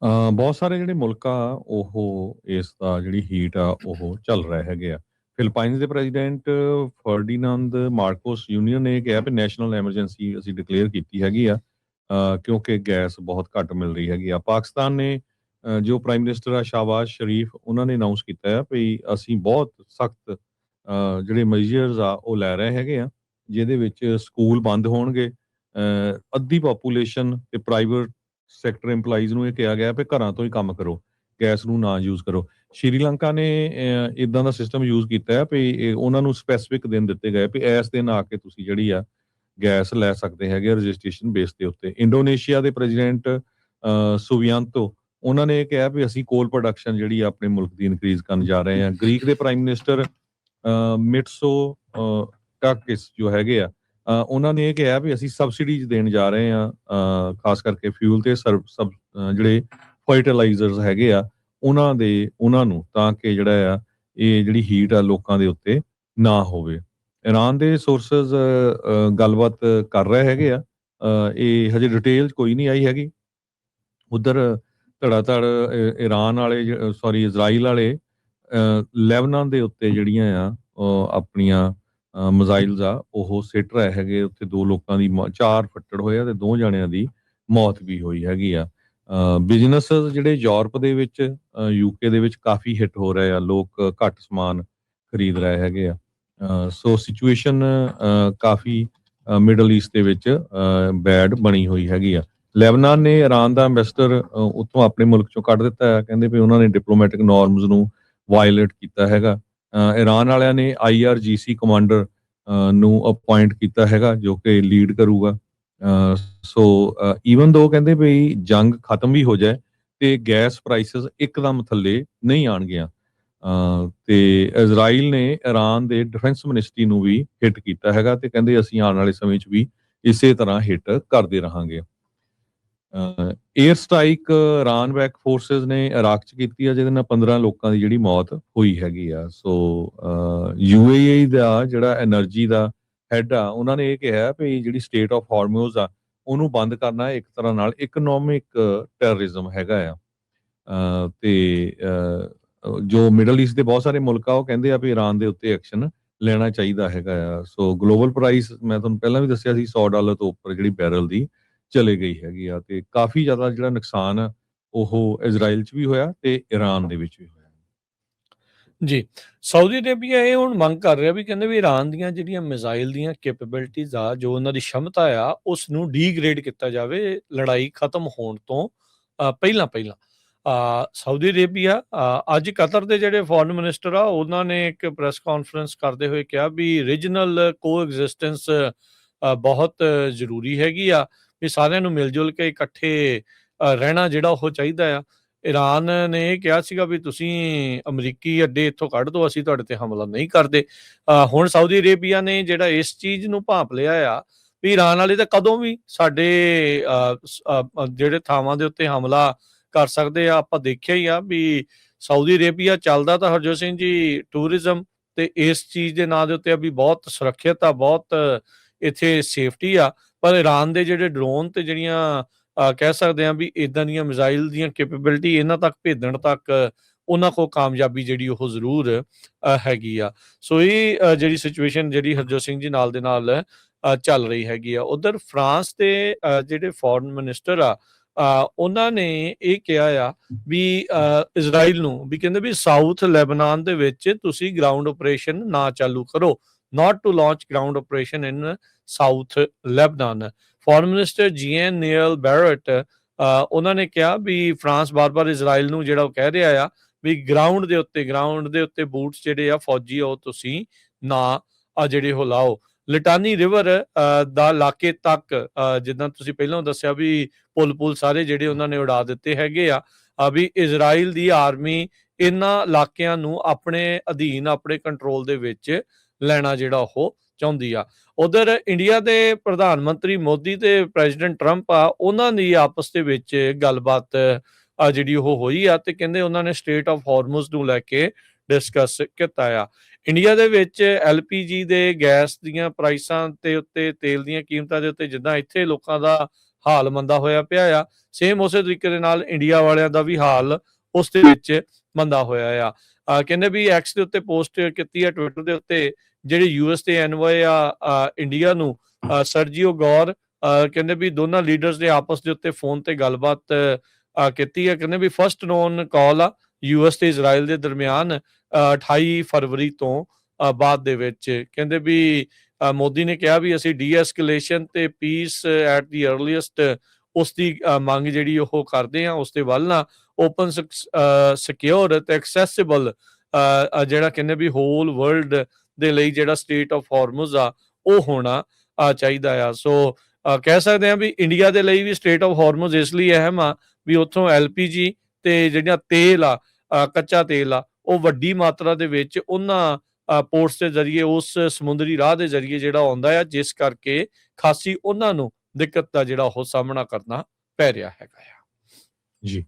ਬਹੁਤ ਸਾਰੇ ਜਿਹੜੇ ਮੁਲਕ ਆ ਉਹ ਇਸ ਦਾ ਜਿਹੜੀ ਹੀਟ ਆ ਉਹ ਚੱਲ ਰਹੇ ਹੈਗੇ ਆ। ਫਿਲੀਪਾਈਨਸ ਦੇ ਪ੍ਰੈਜ਼ੀਡੈਂਟ ਫਰਡੀਨੰਦ ਮਾਰਕੋਸ ਜੂਨੀਅਰ ਨੇ ਕਿਹਾ ਵੀ ਨੈਸ਼ਨਲ ਐਮਰਜੈਂਸੀ ਅਸੀਂ ਡਿਕਲੇਅਰ ਕੀਤੀ ਹੈਗੀ ਆ, ਕਿਉਂਕਿ ਗੈਸ ਬਹੁਤ ਘੱਟ ਮਿਲ ਰਹੀ ਹੈਗੀ ਆ। ਪਾਕਿਸਤਾਨ ਨੇ ਜੋ ਪ੍ਰਾਈਮ ਮਿਨਿਸਟਰ ਆ ਸ਼ਾਹਬਾਜ਼ ਸ਼ਰੀਫ, ਉਹਨਾਂ ਨੇ ਅਨਾਉਂਸ ਕੀਤਾ ਆ ਵੀ ਅਸੀਂ ਬਹੁਤ ਸਖਤ ਜਿਹੜੇ ਮੈਜਰਸ ਆ ਉਹ ਲੈ ਰਹੇ ਹੈਗੇ ਆ, ਜਿਹਦੇ ਵਿੱਚ ਸਕੂਲ ਬੰਦ ਹੋਣਗੇ। ਅੱਧੀ ਪਾਪੂਲੇਸ਼ਨ ਤੇ ਪ੍ਰਾਈਵੇਟ ਸੈਕਟਰ EMPLOYEES ਨੂੰ ਇਹ ਕਿਹਾ ਗਿਆ ਵੀ ਘਰਾਂ ਤੋਂ ਹੀ ਕੰਮ ਕਰੋ, ਗੈਸ ਨੂੰ ਨਾ ਯੂਜ਼ ਕਰੋ। ਸ਼੍ਰੀਲੰਕਾ ਨੇ ਇਦਾਂ ਦਾ ਸਿਸਟਮ ਯੂਜ਼ ਕੀਤਾ ਹੈ ਵੀ ਉਹਨਾਂ ਨੂੰ ਸਪੈਸੀਫਿਕ ਦਿਨ ਦਿੱਤੇ ਗਏ ਵੀ ਇਸ ਦਿਨ ਆ ਕੇ ਤੁਸੀਂ ਜਿਹੜੀ ਆ ਗੈਸ ਲੈ ਸਕਦੇ ਹੈਗੇ ਰਜਿਸਟ੍ਰੇਸ਼ਨ ਬੇਸ ਦੇ ਉੱਤੇ। ਇੰਡੋਨੇਸ਼ੀਆ ਦੇ ਪ੍ਰੈਜ਼ੀਡੈਂਟ ਸੁਬਿਆਂਤੋ, ਉਹਨਾਂ ਨੇ ਇਹ ਕਿਹਾ ਵੀ ਅਸੀਂ ਕੋਲ ਪ੍ਰੋਡਕਸ਼ਨ ਜਿਹੜੀ ਆ ਆਪਣੇ ਮੁਲਕ ਦੀ ਇਨਕਰੀਜ਼ ਕਰਨ ਜਾ ਰਹੇ ਹਾਂ। ਗ੍ਰੀਕ ਦੇ ਪ੍ਰਾਈਮ ਮਿਨਿਸਟਰ ਮਿਟਸੋ ਟਾਕਿਸ ਜੋ ਹੈਗੇ ਆ, ਉਹਨਾਂ ਨੇ ਇਹ ਕਿਹਾ ਵੀ ਅਸੀਂ ਸਬਸਿਡੀਜ਼ ਦੇਣ ਜਾ ਰਹੇ ਹਾਂ, ਖਾਸ ਕਰਕੇ ਫਿਊਲ ਤੇ ਜਿਹੜੇ ਫਰਟੀਲਾਈਜ਼ਰਸ ਹੈਗੇ ਆ ਉਹਨਾਂ ਨੂੰ, ਤਾਂ ਕਿ ਜਿਹੜਾ ਆ ਇਹ ਜਿਹੜੀ ਹੀਟ ਆ ਲੋਕਾਂ ਦੇ ਉੱਤੇ ਨਾ ਹੋਵੇ। ਇਰਾਨ ਦੇ ਸੋਰਸਸ ਗੱਲਬਾਤ ਕਰ ਰਹੇ ਹੈਗੇ ਆ, ਇਹ ਹਜੇ ਡਿਟੇਲ ਕੋਈ ਨਹੀਂ ਆਈ ਹੈਗੀ। ਉਧਰ ਧੜਾ ਧੜ ਇਰਾਨ ਵਾਲੇ ਸੌਰੀ ਇਜ਼ਰਾਈਲ ਵਾਲੇ ਲੈਬਨਾਨ ਦੇ ਉੱਤੇ ਜਿਹੜੀਆਂ ਆ ਆਪਣੀਆਂ ਮਿਜ਼ਾਈਲਸ ਆ ਉਹ ਸਿੱਟ ਰਹੇ ਹੈਗੇ। ਉੱਥੇ 2 ਲੋਕਾਂ ਦੀ 4 ਫੱਟੜ ਹੋਏ ਆ ਤੇ 2 ਜਣਿਆਂ ਦੀ ਮੌਤ ਵੀ ਹੋਈ ਹੈਗੀ ਆ। ਬਿਜ਼ਨਸ ਜਿਹੜੇ ਯੂਰਪ ਦੇ ਵਿੱਚ UK ਦੇ ਵਿੱਚ ਕਾਫੀ ਹਿੱਟ ਹੋ ਰਹੇ ਆ, ਲੋਕ ਘੱਟ ਸਮਾਨ ਖਰੀਦ ਰਹੇ ਹੈਗੇ ਆ। ਸੋ ਸਿਚੁਏਸ਼ਨ ਕਾਫੀ ਮਿਡਲ ਈਸਟ ਦੇ ਵਿੱਚ ਬੈਡ ਬਣੀ ਹੋਈ ਹੈਗੀ ਆ। ਲੈਬਨਾਨ ਨੇ ਇਰਾਨ ਦਾ ਐਂਬੈਸਡਰ ਉੱਥੋਂ ਆਪਣੇ ਮੁਲਕ ਚੋਂ ਕੱਢ ਦਿੱਤਾ ਹੈ, ਕਹਿੰਦੇ ਵੀ ਉਹਨਾਂ ਨੇ ਡਿਪਲੋਮੈਟਿਕ ਨਾਰਮਸ ਨੂੰ ਵਾਇਲੇਟ ਕੀਤਾ ਹੈਗਾ। ਇਰਾਨ ਵਾਲਿਆਂ ਨੇ IRGC ਕਮਾਂਡਰ ਨੂੰ ਅਪਾਇੰਟ ਕੀਤਾ ਹੈਗਾ, ਜੋ ਕਿ ਲੀਡ ਕਰੂਗਾ। ਸੋ ਈਵਨ ਦੋ ਕਹਿੰਦੇ ਵੀ ਜੰਗ ਖਤਮ ਵੀ ਹੋ ਜਾਏ ਤੇ ਗੈਸ ਪ੍ਰਾਈਸਸ ਇੱਕਦਮ ਥੱਲੇ ਨਹੀਂ ਆਣਗੀਆਂ। ਤੇ ਇਜ਼ਰਾਈਲ ਨੇ ਇਰਾਨ ਦੇ ਡਿਫੈਂਸ ਮਿਨਿਸਟਰੀ ਨੂੰ ਵੀ ਹਿੱਟ ਕੀਤਾ ਹੈਗਾ ਤੇ ਕਹਿੰਦੇ ਅਸੀਂ ਆਉਣ ਵਾਲੇ ਸਮੇਂ 'ਚ ਵੀ ਇਸੇ ਤਰ੍ਹਾਂ ਹਿੱਟ ਕਰਦੇ ਰਹਾਂਗੇ। Air strike Iran back forces ਨੇ ਇਰਾਕ 'ਚ ਕੀਤੀ ਆ, ਜਿਹਦੇ ਨਾਲ 15 ਲੋਕਾਂ ਦੀ ਜਿਹੜੀ ਮੌਤ ਹੋਈ ਹੈਗੀ ਆ। ਸੋ UAE ਦਾ ਜਿਹੜਾ ਐਨਰਜੀ ਦਾ ਹੈਡ ਆ, ਉਹਨਾਂ ਨੇ ਇਹ ਕਿਹਾ ਵੀ ਜਿਹੜੀ ਸਟੇਟ ਆਫ ਹਾਰਮੋਜ਼ ਆ ਉਹਨੂੰ ਬੰਦ ਕਰਨਾ ਇੱਕ ਤਰ੍ਹਾਂ ਨਾਲ ਇਕਨੋਮਿਕ ਟੈਰਰਿਜ਼ਮ ਹੈਗਾ ਆ। ਤੇ ਜੋ ਮਿਡਲ ਈਸਟ ਦੇ ਬਹੁਤ ਸਾਰੇ ਮੁਲਕ ਆ ਉਹ ਕਹਿੰਦੇ ਆ ਵੀ ਇਰਾਨ ਦੇ ਉੱਤੇ ਐਕਸ਼ਨ ਲੈਣਾ ਚਾਹੀਦਾ ਹੈਗਾ ਆ। ਸੋ ਗਲੋਬਲ ਪ੍ਰਾਈਸ ਮੈਂ ਤੁਹਾਨੂੰ ਪਹਿਲਾਂ ਵੀ ਦੱਸਿਆ ਸੀ $100 ਤੋਂ ਉੱਪਰ ਜਿਹੜੀ ਬੈਰਲ ਦੀ ਚਲੇ ਗਈ ਹੈਗੀ ਆ, ਤੇ ਕਾਫੀ ਜ਼ਿਆਦਾ ਜਿਹੜਾ ਨੁਕਸਾਨ ਆ ਉਹ ਇਜ਼ਰਾਈਲ 'ਚ ਵੀ ਹੋਇਆ ਤੇ ਇਰਾਨ ਦੇ ਵਿੱਚ ਵੀ ਹੋਇਆ। ਜੀ, ਸਾਊਦੀ ਅਰੇਬੀਆ ਇਹ ਹੁਣ ਮੰਗ ਕਰ ਰਿਹਾ ਵੀ ਕਹਿੰਦੇ ਵੀ ਇਰਾਨ ਦੀਆਂ ਜਿਹੜੀਆਂ ਮਿਜ਼ਾਈਲ ਦੀਆਂ ਕੈਪੇਬਿਲਿਟੀਜ਼ ਆ, ਜੋ ਉਹਨਾਂ ਦੀ ਸ਼ਮਤਾ ਆ, ਉਸ ਨੂੰ ਡੀਗ੍ਰੇਡ ਕੀਤਾ ਜਾਵੇ ਲੜਾਈ ਖਤਮ ਹੋਣ ਤੋਂ ਪਹਿਲਾਂ। ਸਾਊਦੀ ਅਰੇਬੀਆ ਅੱਜ ਕਤਰ ਦੇ ਜਿਹੜੇ ਫੋਰਨ ਮਿਨਿਸਟਰ ਆ, ਉਹਨਾਂ ਨੇ ਇੱਕ ਪ੍ਰੈਸ ਕਾਨਫਰੰਸ ਕਰਦੇ ਹੋਏ ਕਿਹਾ ਵੀ ਰੀਜਨਲ ਕੋਐਗਜ਼ਿਸਟੈਂਸ ਬਹੁਤ ਜ਼ਰੂਰੀ ਹੈਗੀ ਆ, ਵੀ ਸਾਰਿਆਂ ਨੂੰ ਮਿਲ ਜੁਲ ਕੇ ਇਕੱਠੇ ਰਹਿਣਾ ਜਿਹੜਾ ਉਹ ਚਾਹੀਦਾ ਆ। ਇਰਾਨ ਨੇ ਇਹ ਕਿਹਾ ਸੀਗਾ ਵੀ ਤੁਸੀਂ ਅਮਰੀਕੀ ਅੱਡੇ ਇੱਥੋਂ ਕੱਢ ਦਿਓ, ਅਸੀਂ ਤੁਹਾਡੇ ਤੇ ਹਮਲਾ ਨਹੀਂ ਕਰਦੇ। ਹੁਣ ਸਾਊਦੀ ਅਰੇਬੀਆ ਨੇ ਜਿਹੜਾ ਇਸ ਚੀਜ਼ ਨੂੰ ਭਾਂਪ ਲਿਆ ਆ ਵੀ ਇਰਾਨ ਵਾਲੇ ਤਾਂ ਕਦੋਂ ਵੀ ਸਾਡੇ ਜਿਹੜੇ ਥਾਵਾਂ ਦੇ ਉੱਤੇ ਹਮਲਾ ਕਰ ਸਕਦੇ ਆ। ਆਪਾਂ ਦੇਖਿਆ ਹੀ ਆ ਵੀ ਸਾਊਦੀ ਅਰੇਬੀਆ ਚੱਲਦਾ ਤਾਂ ਹਰਜੋਤ ਸਿੰਘ ਜੀ ਟੂਰਿਜ਼ਮ ਤੇ ਇਸ ਚੀਜ਼ ਦੇ ਨਾਂ ਦੇ ਉੱਤੇ ਆ ਵੀ ਬਹੁਤ ਸੁਰੱਖਿਅਤ ਆ, ਬਹੁਤ ਇੱਥੇ ਸੇਫਟੀ ਆ, ਪਰ ਇਰਾਨ ਦੇ ਜਿਹੜੇ ਡਰੋਨ ਤੇ ਜਿਹੜੀਆਂ ਕਹਿ ਸਕਦੇ ਹਾਂ ਵੀ ਇਦਾਂ ਦੀਆਂ ਮਿਜ਼ਾਈਲ ਦੀਆਂ ਕੈਪੇਬਿਲਿਟੀ ਇਹਨਾਂ ਤੱਕ ਭੇਜਣ ਤੱਕ ਉਹਨਾਂ ਕੋਲ ਕਾਮਯਾਬੀ ਜਿਹੜੀ ਉਹ ਜ਼ਰੂਰ ਹੈਗੀ ਆ। ਸੋ ਇਹ ਜਿਹੜੀ ਸਿਚੁਏਸ਼ਨ ਜਿਹੜੀ ਹਰਜੋਤ ਸਿੰਘ ਜੀ ਨਾਲ ਦੇ ਨਾਲ ਚੱਲ ਰਹੀ ਹੈਗੀ ਆ। ਉਧਰ ਫਰਾਂਸ ਦੇ ਜਿਹੜੇ ਫੋਰਨ ਮਿਨਿਸਟਰ ਆ, ਉਹਨਾਂ ਨੇ ਇਹ ਕਿਹਾ ਆ ਵੀ ਇਜ਼ਰਾਈਲ ਨੂੰ ਵੀ ਕਹਿੰਦੇ ਵੀ ਸਾਊਥ ਲੈਬਨਾਨ ਦੇ ਵਿੱਚ ਤੁਸੀਂ ਗਰਾਊਂਡ ਆਪਰੇਸ਼ਨ ਨਾ ਚਾਲੂ ਕਰੋ, not to launch ground operation in South Lebanon। Foreign minister Jean Barrot ਉਹਨਾਂ ਨੇ ਕਿਹਾ ਵੀ ਫਰਾਂਸ ਬਾਰ-ਬਾਰ ਇਜ਼ਰਾਈਲ ਨੂੰ ਜਿਹੜਾ ਉਹ ਕਹਿ ਰਿਹਾ ਆ ਵੀ ਗਰਾਊਂਡ ਦੇ ਉੱਤੇ ਬੂਟਸ ਜਿਹੜੇ ਆ ਫੌਜੀ ਉਹ ਤੁਸੀਂ ਨਾ ਜਿਹੜੇ ਉਹ ਲਾਓ। ਲਿਟਾਨੀ ਰਿਵਰ ਦਾ ਇਲਾਕੇ ਤੱਕ ਜਿੱਦਾਂ ਤੁਸੀਂ ਪਹਿਲਾਂ ਦੱਸਿਆ ਵੀ ਪੁਲ ਸਾਰੇ ਜਿਹੜੇ ਉਹਨਾਂ ਨੇ ਉਡਾ ਦਿੱਤੇ ਹੈਗੇ ਆ, ਵੀ ਇਜ਼ਰਾਈਲ ਦੀ ਆਰਮੀ ਇਹਨਾਂ ਇਲਾਕਿਆਂ ਨੂੰ ਆਪਣੇ ਅਧੀਨ, ਆਪਣੇ ਕੰਟਰੋਲ ਦੇ ਵਿੱਚ ਲੈਣਾ ਜਿਹੜਾ ਉਹ ਚਾਹੁੰਦੀ ਆ। ਉਧਰ ਇੰਡੀਆ ਦੇ ਪ੍ਰਧਾਨ ਮੰਤਰੀ ਮੋਦੀ ਤੇ ਪ੍ਰੈਜ਼ੀਡੈਂਟ ਟਰੰਪ ਆ, ਉਹਨਾਂ ਦੀ ਆਪਸ ਦੇ ਵਿੱਚ ਗੱਲਬਾਤ ਜਿਹੜੀ ਉਹ ਹੋਈ ਆ ਤੇ ਕਹਿੰਦੇ ਉਹਨਾਂ ਨੇ ਸਟੇਟ ਆਫ ਹਾਰਮੋਜ਼ ਨੂੰ ਲੈ ਕੇ ਡਿਸਕਸ ਕੀਤਾ ਆ। ਇੰਡੀਆ ਦੇ ਵਿੱਚ LPG ਦੇ ਗੈਸ ਦੀਆਂ ਪ੍ਰਾਈਸਾਂ ਤੇ ਉੱਤੇ, ਤੇਲ ਦੀਆਂ ਕੀਮਤਾਂ ਦੇ ਉੱਤੇ ਜਿੱਦਾਂ ਇੱਥੇ ਲੋਕਾਂ ਦਾ ਹਾਲ ਮੰਦਾ ਹੋਇਆ ਪਿਆ ਆ। ਸੇਮ ਉਸੇ ਤਰੀਕੇ ਦੇ ਨਾਲ ਇੰਡੀਆ ਵਾਲਿਆਂ ਦਾ ਵੀ ਹਾਲ ਉਸ ਦੇ ਵਿੱਚ ਮੰਦਾ ਹੋਇਆ ਆ। ਕਹਿੰਦੇ ਵੀ ਐਕਸ ਦੇ ਉੱਤੇ ਪੋਸਟ ਕੀਤੀ ਆ, ਟਵਿੱਟਰ ਦੇ ਉੱਤੇ, ਜਿਹੜੇ ਯੂਐਸ ਦੇ ਐਨਵਾਏ ਆ ਇੰਡੀਆ ਨੂੰ, ਸਰਜੀਓ ਗੌਰ, ਕਹਿੰਦੇ ਵੀ ਦੋਨਾਂ ਲੀਡਰਸ ਦੇ ਆਪਸ ਦੇ ਉੱਤੇ ਫੋਨ ਤੇ ਗੱਲਬਾਤ ਕੀਤੀ ਹੈ। ਕਹਿੰਦੇ ਵੀ ਫਸਟ ਨੋਨ ਕਾਲ ਆ ਯੂਐਸ ਤੇ ਇਜ਼ਰਾਈਲ ਦੇ ਦਰਮਿਆਨ 28 ਫਰਵਰੀ ਤੋਂ ਬਾਅਦ ਦੇ ਵਿੱਚ। ਕਹਿੰਦੇ ਵੀ ਮੋਦੀ ਨੇ ਕਿਹਾ ਵੀ ਅਸੀਂ ਡੀ-ਐਸਕੇਲੇਸ਼ਨ ਤੇ ਪੀਸ ਐਟ ਦੀ ਅਰਲੀਐਸਟ ਉਸ ਦੀ ਮੰਗ ਜਿਹੜੀ ਉਹ ਕਰਦੇ ਆ, ਉਸ ਦੇ ਵੱਲ ਨਾ ਓਪਨ, ਸਿਕਿਉਰ ਤੇ ਐਕਸੈਸਿਬਲ ਜਿਹੜਾ ਕਹਿੰਦੇ ਵੀ ਹੋਲ ਵਰਲਡ ਦੇ ਲਈ ਜਿਹੜਾ ਸਟੇਟ ਆਫ ਹਾਰਮਜ਼ ਆ ਉਹ ਹੋਣਾ ਚਾਹੀਦਾ ਆ। ਸੋ ਕਹਿ ਸਕਦੇ ਆ ਵੀ ਇੰਡੀਆ ਦੇ ਲਈ ਵੀ ਸਟੇਟ ਆਫ ਹਾਰਮਜ਼ ਇਸ ਲਈ ਅਹਿਮ ਆ ਵੀ ਉੱਥੋਂ LPG ਤੇ ਜਿਹੜੀਆਂ ਤੇਲ ਆ, ਕੱਚਾ ਤੇਲ ਆ, ਉਹ ਵੱਡੀ ਮਾਤਰਾ ਦੇ ਵਿੱਚ ਉਹਨਾਂ ਪੋਰਟਸ ਦੇ ਜ਼ਰੀਏ, ਉਸ ਸਮੁੰਦਰੀ ਰਾਹ ਦੇ ਜ਼ਰੀਏ ਜਿਹੜਾ ਆਉਂਦਾ ਆ, ਜਿਸ ਕਰਕੇ ਖਾਸੀ ਉਹਨਾਂ ਨੂੰ ਦਿੱਕਤ ਦਾ ਜਿਹੜਾ ਉਹ ਸਾਹਮਣਾ ਕਰਨਾ ਪੈ ਰਿਹਾ ਹੈਗਾ ਆ। ਜੀ।